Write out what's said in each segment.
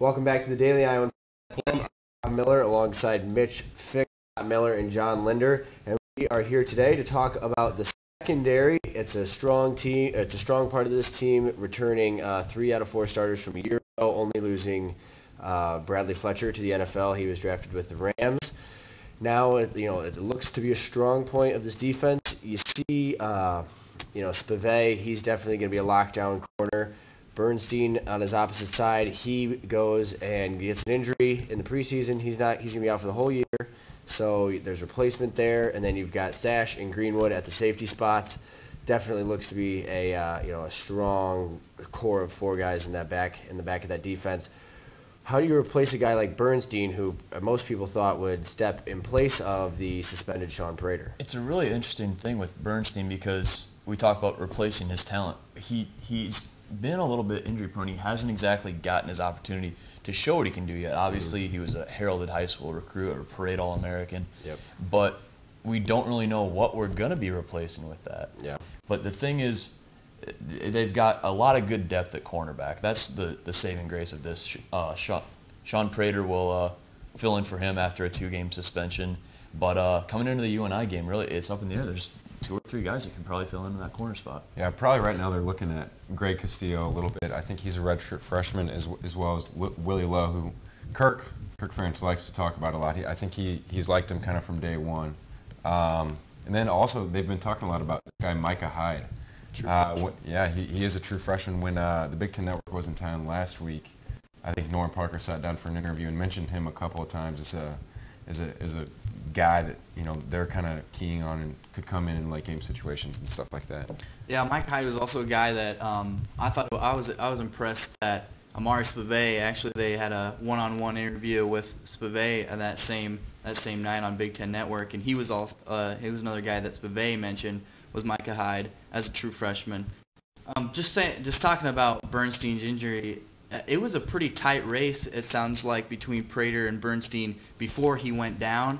Welcome back to the Daily Iowan. I'm Miller alongside Mitch Fick, Miller, and John Linder, and we are here today to talk about the secondary. It's a strong team. It's a strong part of this team, returning 3 out of 4 starters from a year ago, only losing Bradley Fletcher to the NFL. He was drafted with the Rams. Now, it looks to be a strong point of this defense. You see, Spievey, he's definitely going to be a lockdown corner. Bernstine on his opposite side, he goes and gets an injury in the preseason. He's going to be out for the whole year. So there's replacement there, and then you've got Sash and Greenwood at the safety spots. Definitely looks to be a strong core of 4 guys in the back of that defense. How do you replace a guy like Bernstine, who most people thought would step in place of the suspended Sean Prater? It's a really interesting thing with Bernstine because we talk about replacing his talent. He's been a little bit injury prone. He hasn't exactly gotten his opportunity to show what he can do yet. Obviously, he was a heralded high school recruit, a parade All-American. Yep. But we don't really know what we're going to be replacing with that. Yeah. But the thing is, they've got a lot of good depth at cornerback. That's the saving grace of this. Sean Prater will fill in for him after a 2-game suspension. But coming into the UNI game, really, it's up in the air. There's 2 or 3 guys that can probably fill in that corner spot. Yeah, probably right now they're looking at Greg Castillo a little bit. I think he's a redshirt freshman as well as Willie Lowe, who Kirk Ferentz likes to talk about a lot. I think he's liked him kind of from day one. And then also they've been talking a lot about this guy Micah Hyde. He is a true freshman. When the Big Ten Network was in town last week, I think Norm Parker sat down for an interview and mentioned him a couple of times as a guy that they're kind of keying on and could come in late game situations and stuff like that. Yeah, Mike Hyde was also a guy that I thought I was impressed that Amari Spievey, actually they had a one-on-one interview with Spievey that same night on Big Ten Network, and he was another guy that Spievey mentioned was Micah Hyde as a true freshman. Just talking about Bernstein's injury, it was a pretty tight race, it sounds like, between Prater and Bernstine before he went down.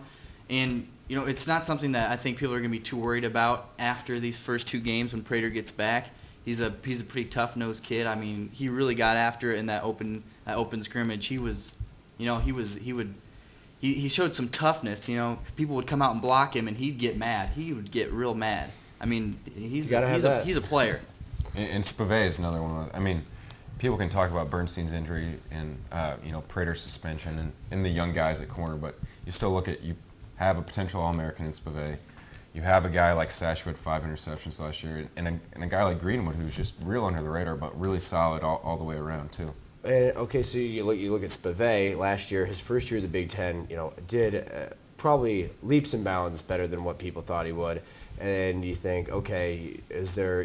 And, it's not something that I think people are going to be too worried about after these first 2 games when Prater gets back. He's a pretty tough-nosed kid. I mean, he really got after it in that open scrimmage. He showed some toughness. People would come out and block him, and he'd get mad. He would get real mad. I mean, he's a player. And Spievey is another one. I mean, people can talk about Bernstein's injury and Prater's suspension and the young guys at corner, but you still look at, you have a potential All-American in Spievey. You have a guy like Sash who had 5 interceptions last year, and a guy like Greenwood who's just real under the radar, but really solid all the way around too. Okay, so you look at Spievey last year. His first year of the Big Ten, did probably leaps and bounds better than what people thought he would. And you think, okay, is there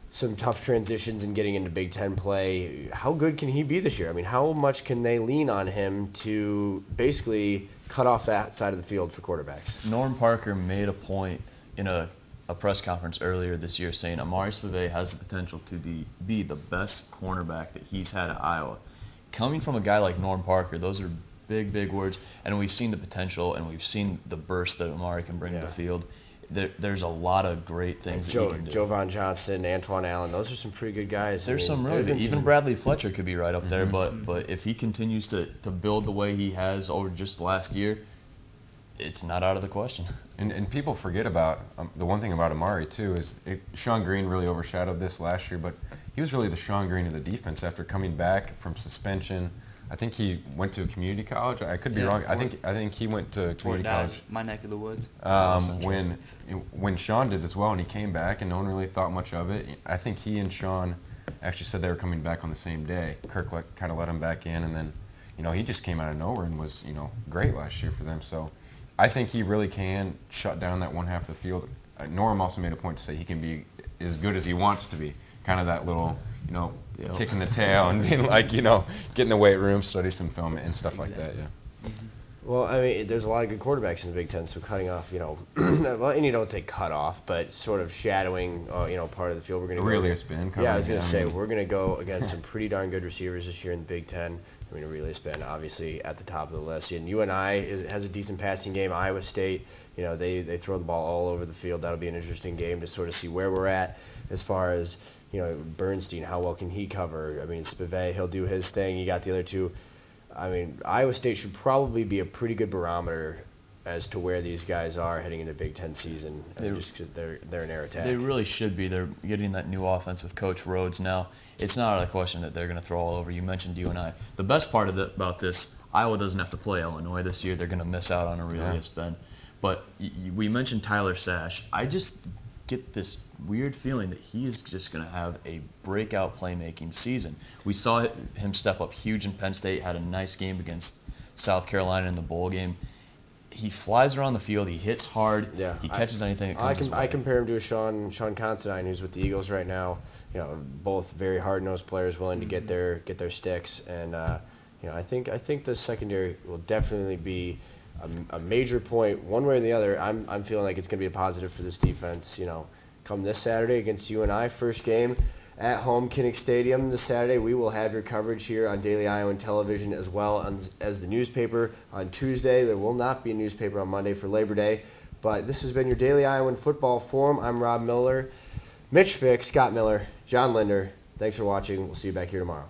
some tough transitions in getting into Big Ten play? How good can he be this year? I mean, how much can they lean on him to basically cut off that side of the field for quarterbacks? Norm Parker made a point in a press conference earlier this year saying Amari Spievey has the potential to be the best cornerback that he's had at Iowa. Coming from a guy like Norm Parker, those are big, big words, and we've seen the potential and we've seen the burst that Amari can bring to the field. There's a lot of great things that he can do. Jovan Johnson, Antoine Allen, those are some pretty good guys. There's some really good. Even Bradley Fletcher could be right up there, but if he continues to build the way he has over just last year, it's not out of the question. And people forget about the one thing about Amari too is Sean Green really overshadowed this last year, but he was really the Sean Green of the defense after coming back from suspension. I think he went to a community college. I could be wrong. I think he went to community college. My neck of the woods. When Sean did as well, and he came back, and no one really thought much of it. I think he and Sean actually said they were coming back on the same day. Kirk kind of let him back in, and then he just came out of nowhere and was great last year for them. So I think he really can shut down that one half of the field. Norm also made a point to say he can be as good as he wants to be. Kind of that little kicking the tail and being like, get in the weight room, study some film and stuff like that, yeah. Well, I mean, there's a lot of good quarterbacks in the Big Ten, so cutting off, well, and you don't say cut off, but sort of shadowing, part of the field. We're going to Aurelius Ben. Yeah, I was going to say, we're going to go against some pretty darn good receivers this year in the Big Ten. I mean, Aurelius Ben, obviously, at the top of the list. And UNI has a decent passing game. Iowa State, they throw the ball all over the field. That'll be an interesting game to sort of see where we're at as far as, Bernstine, how well can he cover? I mean, Spievey, he'll do his thing. You got the other two. I mean, Iowa State should probably be a pretty good barometer as to where these guys are heading into Big Ten season. Just 'cause they're an air attack. They really should be. They're getting that new offense with Coach Rhodes now. It's not out of the question that they're going to throw all over. You mentioned UNI. The best part about this, Iowa doesn't have to play Illinois this year. They're going to miss out on Aurelius Ben. But we mentioned Tyler Sash. I just get this weird feeling that he is just going to have a breakout playmaking season. We saw him step up huge in Penn State, had a nice game against South Carolina in the bowl game. He flies around the field. He hits hard. Yeah, he catches anything that comes his way. I compare him to a Sean Considine, who's with the Eagles right now. Both very hard-nosed players, willing to get their sticks, and I think the secondary will definitely be a major point one way or the other. I'm feeling like it's going to be a positive for this defense. Come this Saturday against UNI, first game at home, Kinnick Stadium this Saturday. We will have your coverage here on Daily Iowan Television as well as the newspaper on Tuesday. There will not be a newspaper on Monday for Labor Day. But this has been your Daily Iowan Football Forum. I'm Rob Miller, Mitch Fick, Scott Miller, John Linder. Thanks for watching. We'll see you back here tomorrow.